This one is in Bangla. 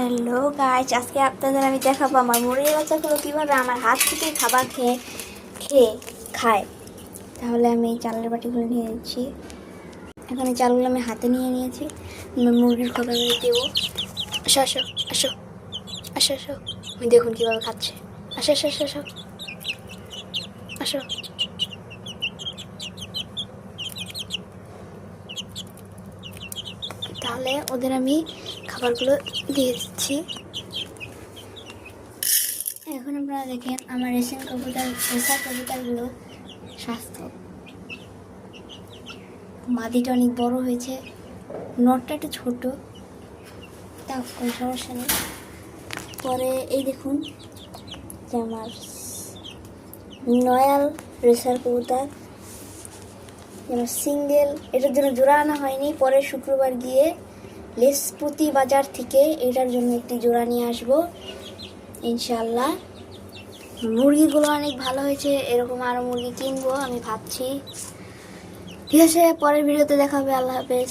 হ্যালো গাইস, আজকে আপনাদের আমি দেখাবো আমার মুরগির বাচ্চাগুলো কীভাবে আমার হাত থেকে খাবার খেয়ে খায়। তাহলে আমি এই চালের বাটিগুলো নিয়ে নিচ্ছি। এখন এই চালগুলো আমি হাতে নিয়ে নিয়েছি। মুরগির খাবার দেবো। আসো আসো আসো আসো আসো, আমি দেখুন কীভাবে খাচ্ছে। আসো আসো আসো আসো আসো। তাহলে ওদের আমি খাবারগুলো দিয়ে দিচ্ছি। এখন আপনারা দেখেন আমার রেসার কবুতরগুলো স্বাস্থ্য, মাদিটা অনেক বড় হয়েছে, নটটা একটু ছোটো, তাও কোনো সমস্যা নেই। পরে এই দেখুন যে আমার নয়াল রেসার কবুতর, যেমন সিঙ্গেল, এটার জন্য জোড়া আনা হয়নি। পরে শুক্রবার গিয়ে লেসপুতি বাজার থেকে এটার জন্য একটি জোড়া নিয়ে আসবো ইনশাল্লাহ। মুরগিগুলো অনেক ভালো হয়েছে, এরকম আরও মুরগি কিনবো আমি ভাবছি। ঠিক আছে, পরের ভিডিওতে দেখা হবে। আল্লাহ হাফেজ।